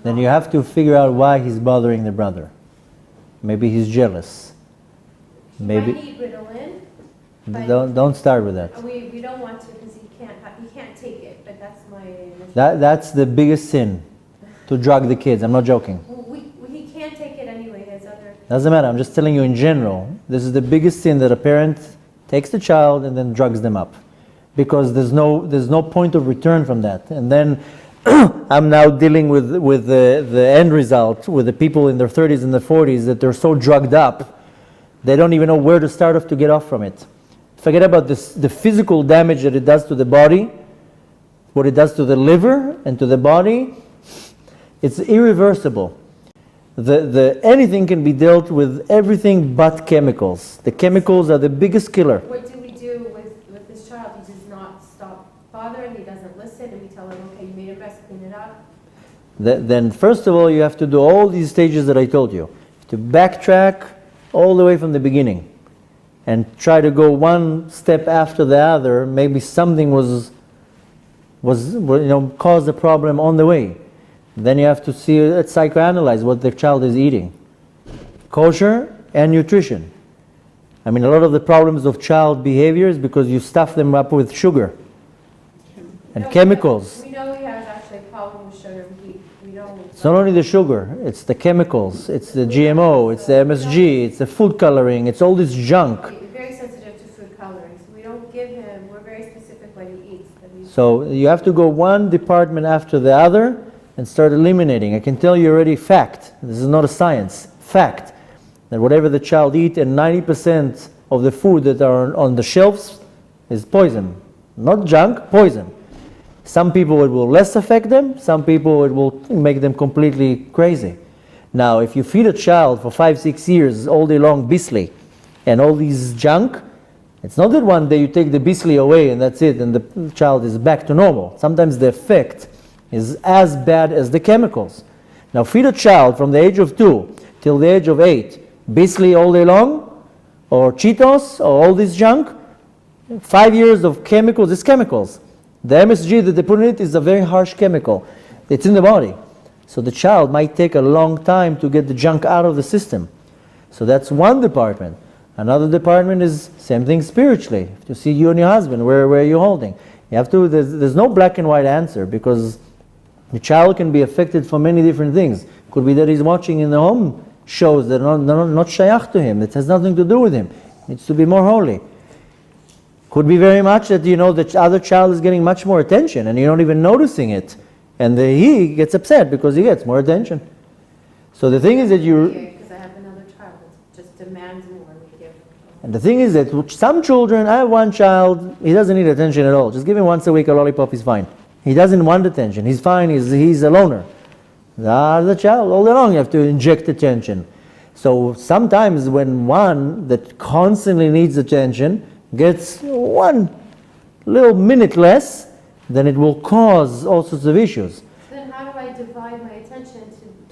then you have to figure out why he's bothering the brother. Maybe he's jealous. Maybe. He might need Ritalin. Don't start with that. We don't want to because he can't take it. But that's my. That's the biggest sin, to drug the kids. I'm not joking. He can't take it anyway. There's other. Doesn't matter. I'm just telling you in general. This is the biggest sin, that a parent takes the child and then drugs them up, because there's no point of return from that. And then I'm now dealing with the end result, with the people in their 30s and their 40s, that they're so drugged up, they don't even know where to start off to get off from it. Forget about the physical damage that it does to the body, what it does to the liver and to the body. It's irreversible. Anything can be dealt with, everything but chemicals. The chemicals are the biggest killer. What do we do with this child? He does not stop bothering, he doesn't listen, and we tell him, okay, you made a mess, clean it up. Then first of all, you have to do all these stages that I told you. To backtrack all the way from the beginning and try to go one step after the other. Maybe something was caused a problem on the way. Then you have to see, psychoanalyze what the child is eating. Kosher and nutrition. I mean, a lot of the problems of child behavior is because you stuff them up with sugar and chemicals. We know he has actually a problem with sugar. We don't. It's not only the sugar, it's the chemicals, it's the GMO, it's the MSG, it's the food coloring, it's all this junk. He's very sensitive to food coloring, so we don't give him, we're very specific what he eats. So you have to go one department after the other and start eliminating. I can tell you already fact, this is not a science, fact, that whatever the child eats, and 90% of the food that are on the shelves is poison. Not junk, poison. Some people it will less affect them, some people it will make them completely crazy. Now, if you feed a child for 5-6 years all day long bisli and all these junk, it's not that one day you take the bisli away and that's it and the child is back to normal. Sometimes the effect is as bad as the chemicals. Now feed a child from the age of 2 till the age of 8 bisli all day long, or Cheetos, or all this junk. 5 years of chemicals, it's chemicals. The MSG that they put in it is a very harsh chemical. It's in the body. So the child might take a long time to get the junk out of the system. So that's one department. Another department is same thing spiritually. To see you and your husband, where are you holding? You have to. There's no black and white answer, because the child can be affected for many different things. Could be that he's watching in the home shows that are not shayach to him. It has nothing to do with him. It needs to be more holy. Could be very much that the other child is getting much more attention and you're not even noticing it. And he gets upset because he gets more attention. So the thing is that because I have another child that just demands more. And the thing is that some children, I have one child, he doesn't need attention at all. Just give him once a week a lollipop, he's fine. He doesn't want attention. He's fine, he's a loner. The other child, all day long you have to inject attention. So sometimes when one that constantly needs attention gets one little minute less, then it will cause all sorts of issues. Then how do I divide my attention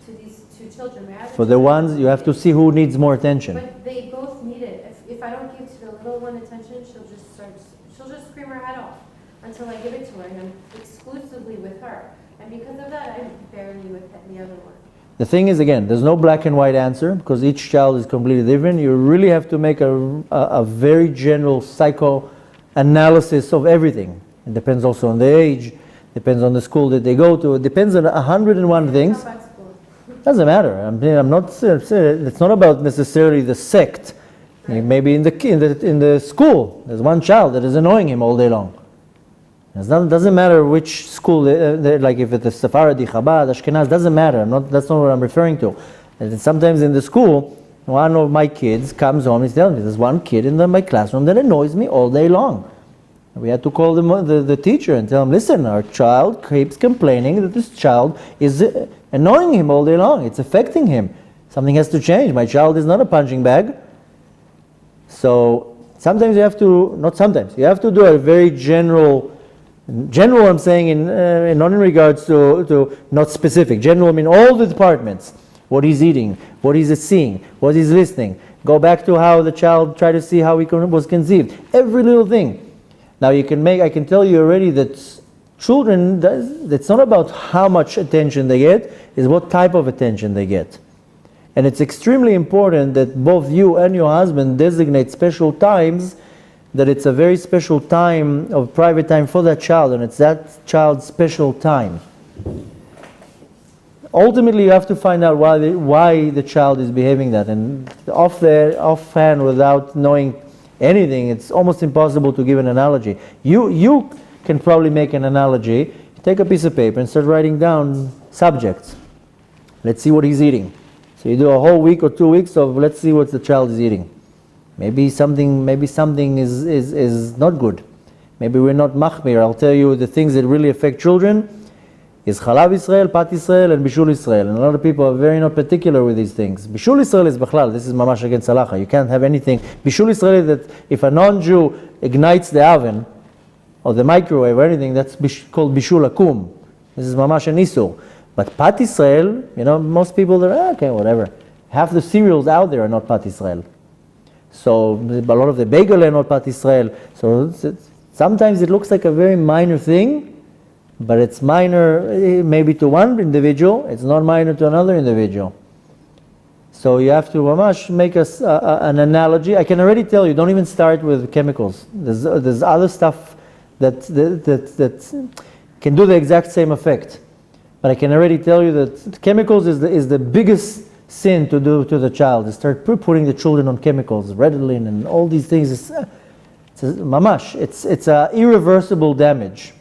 to these two children? For the ones, you have to see who needs more attention. But they both need it. If I don't give to the little one attention, she'll just scream her head off until I give it to her, and I'm exclusively with her. And because of that, I'm barely with the other one. The thing is, again, there's no black and white answer, because each child is completely different. You really have to make a very general psychoanalysis of everything. It depends also on the age, depends on the school that they go to, it depends on 101 things. Doesn't matter. I'm not. It's not about necessarily the sect. Maybe in the school, there's one child that is annoying him all day long. It doesn't matter which school, like if it's Sephardi, Chabad, Ashkenaz, doesn't matter. That's not what I'm referring to. And sometimes in the school, one of my kids comes home and tells me, there's one kid in my classroom that annoys me all day long. We had to call the teacher and tell him, listen, our child keeps complaining that this child is annoying him all day long. It's affecting him. Something has to change. My child is not a punching bag. So sometimes you have to, not sometimes, you have to do a very general, I'm saying not in regards to not specific. General, I mean all the departments. What he's eating, what he's seeing, what he's listening. Go back to how the child tried to see how he was conceived. Every little thing. Now I can tell you already that children, it's not about how much attention they get, it's what type of attention they get. And it's extremely important that both you and your husband designate special times, that it's a very special time of private time for that child, and it's that child's special time. Ultimately, you have to find out why the child is behaving that. And offhand, without knowing anything, it's almost impossible to give an analogy. You can probably make an analogy. Take a piece of paper and start writing down subjects. Let's see what he's eating. So you do a whole week or 2 weeks of let's see what the child is eating. Maybe something is not good. Maybe we're not machmir. I'll tell you the things that really affect children is Chalav Israel, Pat Israel, and Bishul Israel. And a lot of people are very not particular with these things. Bishul Israel is Bechlal. This is mamash against halacha. You can't have anything. Bishul Israel is that if a non-Jew ignites the oven or the microwave or anything, that's called Bishul Akum. This is mamash and isur. But Pat Israel, most people are, okay, whatever. Half the cereals out there are not Pat Israel. So a lot of the bagel are not Pat Israel. So sometimes it looks like a very minor thing, but it's minor maybe to one individual, it's not minor to another individual. So you have to mamash make an analogy. I can already tell you, don't even start with chemicals. There's other stuff that can do the exact same effect. But I can already tell you that chemicals is the biggest sin to do to the child. Is start putting the children on chemicals, Ritalin and all these things. It's mamash. It's a irreversible damage.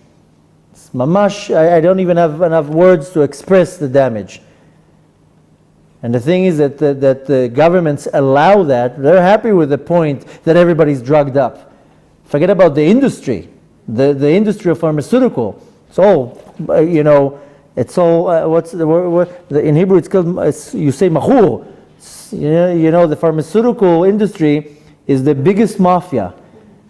It's mamash. I don't even have enough words to express the damage. And the thing is that the governments allow that. They're happy with the point that everybody's drugged up. Forget about the industry. The industry of pharmaceutical. It's all, it's all, what's the word? In Hebrew it's called, you say mahur. The pharmaceutical industry is the biggest mafia.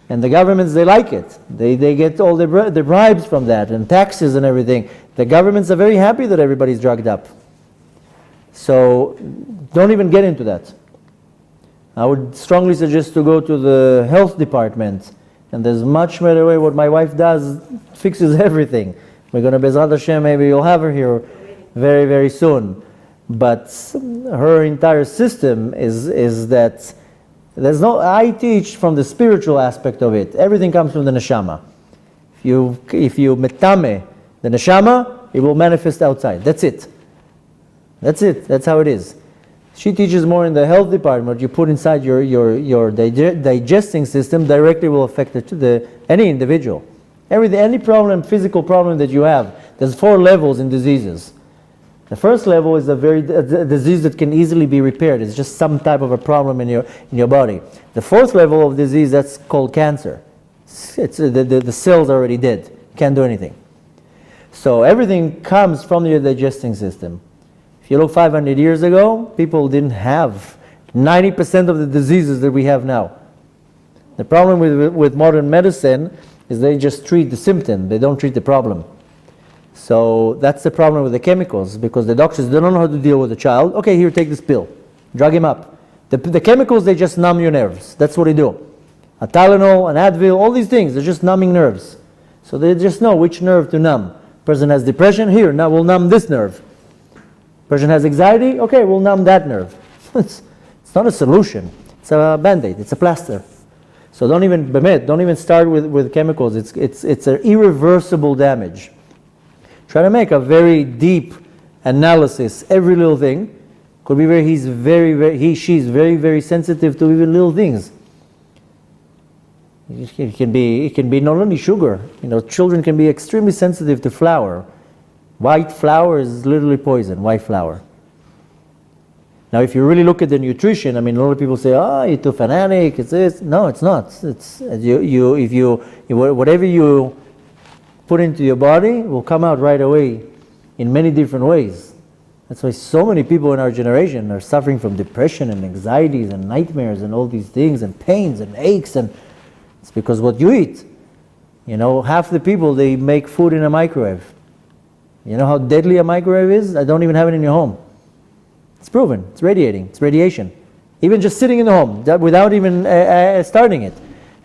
And the governments, they like it. They get all the bribes from that and taxes and everything. The governments are very happy that everybody's drugged up. So don't even get into that. I would strongly suggest to go to the health department. And there's much better way. What my wife does fixes everything. We're going to, Bezrat Hashem, maybe you'll have her here very, very soon. But her entire system is that I teach from the spiritual aspect of it. Everything comes from the neshama. If you metame the neshama, it will manifest outside. That's it. That's how it is. She teaches more in the health department. What you put inside your digesting system directly will affect any individual. Any problem, physical problem that you have, there's 4 levels in diseases. The first level is a disease that can easily be repaired. It's just some type of a problem in your body. The 4th level of disease, that's called cancer. It's the cell's already dead. You can't do anything. So everything comes from your digesting system. If you look 500 years ago, people didn't have 90% of the diseases that we have now. The problem with modern medicine is they just treat the symptom. They don't treat the problem. So that's the problem with the chemicals, because the doctors don't know how to deal with the child. Okay, here, take this pill. Drug him up. The chemicals, they just numb your nerves. That's what they do. A Tylenol, an Advil, all these things, they're just numbing nerves. So they just know which nerve to numb. Person has depression, here, now we'll numb this nerve. Person has anxiety, okay, we'll numb that nerve. It's not a solution. It's a band-aid, it's a plaster. So don't even start with chemicals. It's an irreversible damage. Try to make a very deep analysis. Every little thing could be she's very, very sensitive to even little things. It can be not only sugar. Children can be extremely sensitive to flour. White flour is literally poison. White flour. Now, if you really look at the nutrition, a lot of people say, you're too fanatic, it's this. No, it's not. Whatever you put into your body will come out right away in many different ways. That's why so many people in our generation are suffering from depression and anxieties and nightmares and all these things and pains and aches, and it's because what you eat. Half the people, they make food in a microwave. You know how deadly a microwave is? I don't even have it in your home. It's proven. It's radiating. It's radiation. Even just sitting in the home without even starting it.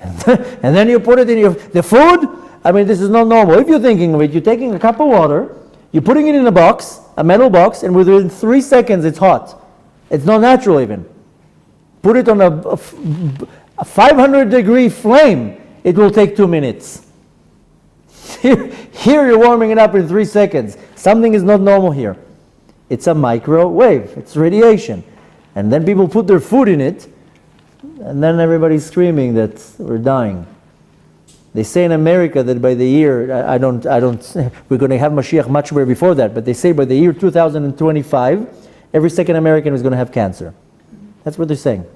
And then you put it in the food, I mean, this is not normal. If you're thinking of it, you're taking a cup of water, you're putting it in a box, a metal box, and within 3 seconds it's hot. It's not natural even. Put it on a 500-degree flame, it will take 2 minutes. Here you're warming it up in 3 seconds. Something is not normal here. It's a microwave. It's radiation. And then people put their food in it, and then everybody's screaming that we're dying. They say in America that by the year, we're going to have Mashiach much more before that, but they say by the year 2025, every second American is going to have cancer. That's what they're saying.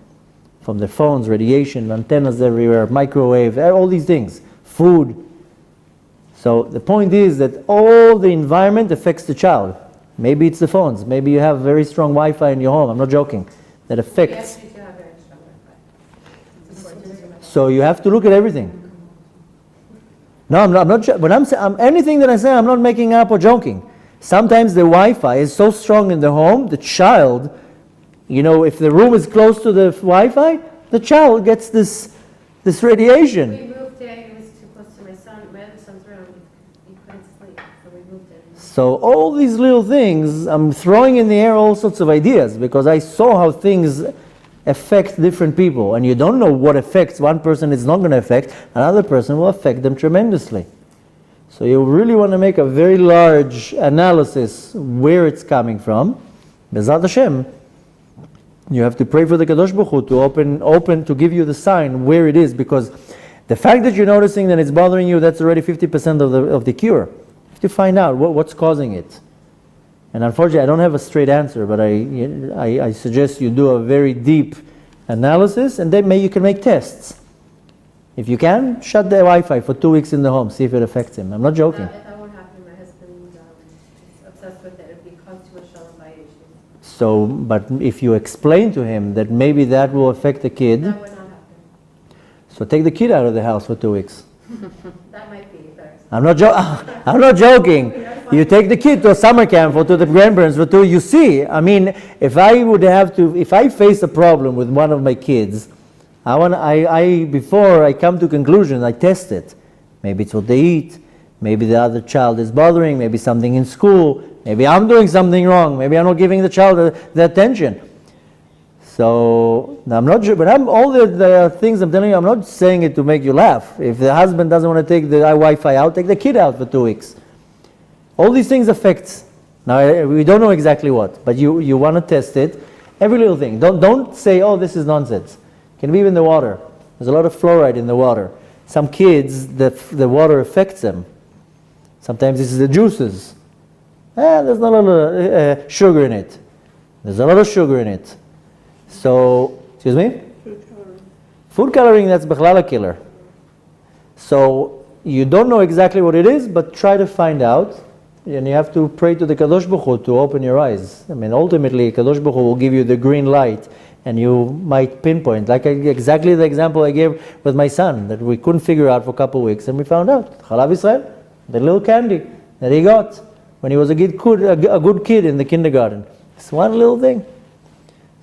From their phones, radiation, antennas everywhere, microwave, all these things, food. So the point is that all the environment affects the child. Maybe it's the phones. Maybe you have very strong Wi-Fi in your home. I'm not joking. That affects. Yes, you do have very strong Wi-Fi. It's important. So you have to look at everything. No, I'm not. When I'm saying anything that I say, I'm not making up or joking. Sometimes the Wi-Fi is so strong in the home, the child, if the room is close to the Wi-Fi, the child gets this radiation. We moved today. It was too close to my other son's room. He couldn't sleep, so we moved it. So all these little things, I'm throwing in the air all sorts of ideas because I saw how things affect different people, and you don't know what affects one person is not going to affect, another person will affect them tremendously. So you really want to make a very large analysis where it's coming from. B'ezrat Hashem, you have to pray for the Kadosh Baruch Hu to open to give you the sign where it is, because the fact that you're noticing that it's bothering you, that's already 50% of the cure. You have to find out what's causing it. And unfortunately, I don't have a straight answer, but I suggest you do a very deep analysis, and then you can make tests. If you can, shut the Wi-Fi for 2 weeks in the home, see if it affects him. I'm not joking. That won't happen. My husband is obsessed with it. It would cause too much shalom bayit. So, but if you explain to him that maybe that will affect the kid, That would not happen. so take the kid out of the house for 2 weeks. That might be better. I'm not joking. You take the kid to a summer camp or to the grandparents for 2. You see, I mean, if I face a problem with one of my kids, before I come to conclusion, I test it. Maybe it's what they eat. Maybe the other child is bothering. Maybe something in school. Maybe I'm doing something wrong. Maybe I'm not giving the child the attention. So I'm not sure, but all the things I'm telling you, I'm not saying it to make you laugh. If the husband doesn't want to take the Wi-Fi out, take the kid out for 2 weeks. All these things affect. Now we don't know exactly what, but you want to test it. Every little thing. Don't say, oh, this is nonsense. It can be even the water. There's a lot of fluoride in the water. Some kids, the water affects them. Sometimes this is the juices. There's not a lot of sugar in it. There's a lot of sugar in it. So, excuse me? Food coloring, that's bichlal a killer. So, you don't know exactly what it is, but try to find out. And you have to pray to the Kadosh Baruch Hu to open your eyes. I mean, ultimately, Kadosh Baruch Hu will give you the green light, and you might pinpoint, like exactly the example I gave with my son, that we couldn't figure out for a couple of weeks, and we found out. Chalav Israel, the little candy that he got when he was a good kid in the kindergarten. It's one little thing.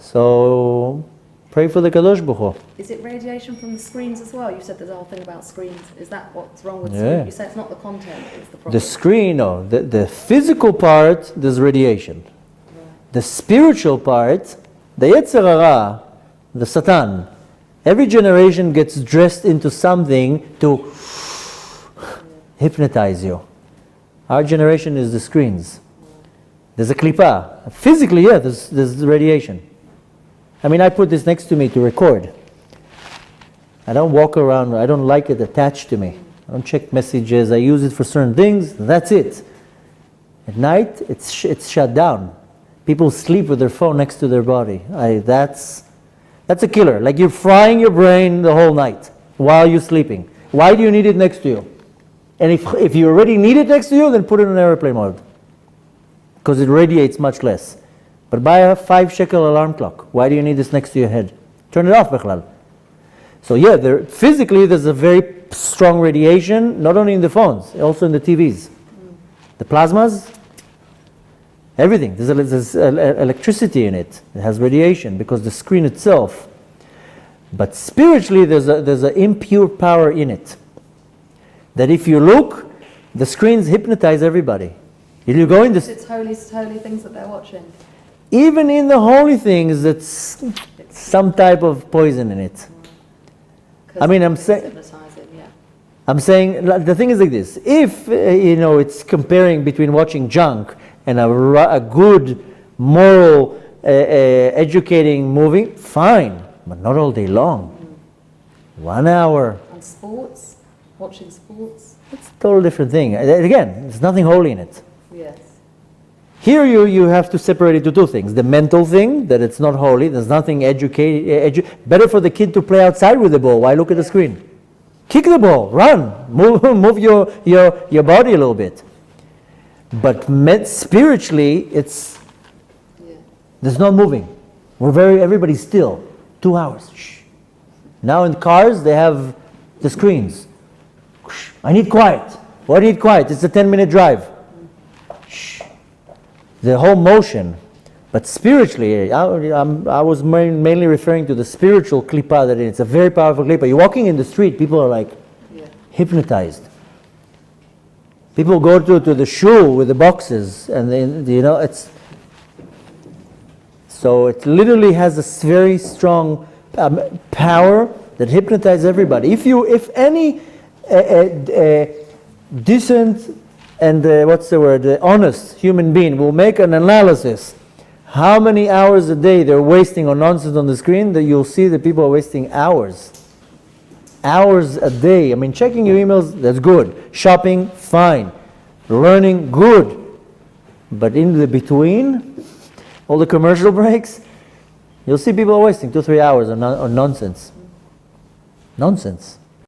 So, pray for the Kadosh Baruch Hu. Is it radiation from the screens as well? You said there's a whole thing about screens. Is that what's wrong with Yeah. screens? You said it's not the content, it's the problem. The screen, no. The physical part, there's radiation. The spiritual part, the Yetzer Hara, the Satan, every generation gets dressed into something to hypnotize you. Our generation is the screens. There's a klipa. Physically, yeah, there's radiation. I mean, I put this next to me to record. I don't walk around, I don't like it attached to me. I don't check messages, I use it for certain things, that's it. At night, it's shut down. People sleep with their phone next to their body. That's a killer. Like you're frying your brain the whole night while you're sleeping. Why do you need it next to you? And if you already need it next to you, then put it in airplane mode. Because it radiates much less. But buy a 5 shekel alarm clock. Why do you need this next to your head? Turn it off, Bechlal. So yeah, physically there's a very strong radiation, not only in the phones, also in the TVs. The plasmas, everything. There's electricity in it. It has radiation because the screen itself. But spiritually there's an impure power in it. that if you look, the screens hypnotize everybody. If you go in this, It's holy things that they're watching. even in the holy things, it's some type of poison in it. I mean, I'm saying, Yeah. I'm saying, the thing is like this. If, it's comparing between watching junk and a good, moral, educating movie, fine, but not all day long. 1 hour. And sports, watching sports. It's a total different thing. Again, there's nothing holy in it. Yes. Here you have to separate it to two things. The mental thing, that it's not holy, there's nothing better for the kid to play outside with the ball. Why look at the screen? Kick the ball, run, move your body a little bit. But spiritually, there's no moving. Everybody's still. 2 hours. Shh. Now in cars, they have the screens. Shh. I need quiet. Why do you need quiet? It's a 10-minute drive. Shh. The whole motion. But spiritually, I was mainly referring to the spiritual klipa, that it's a very powerful klipa. You're walking in the street, people are like hypnotized. People go to the shul with the boxes, and it's... So it literally has a very strong power that hypnotizes everybody. If any decent and honest human being will make an analysis how many hours a day they're wasting on nonsense on the screen, that you'll see that people are wasting hours a day. I mean, checking your emails, that's good. Shopping, fine. Learning, good. But in the between, all the commercial breaks, you'll see people are wasting 2-3 hours on nonsense. Nonsense.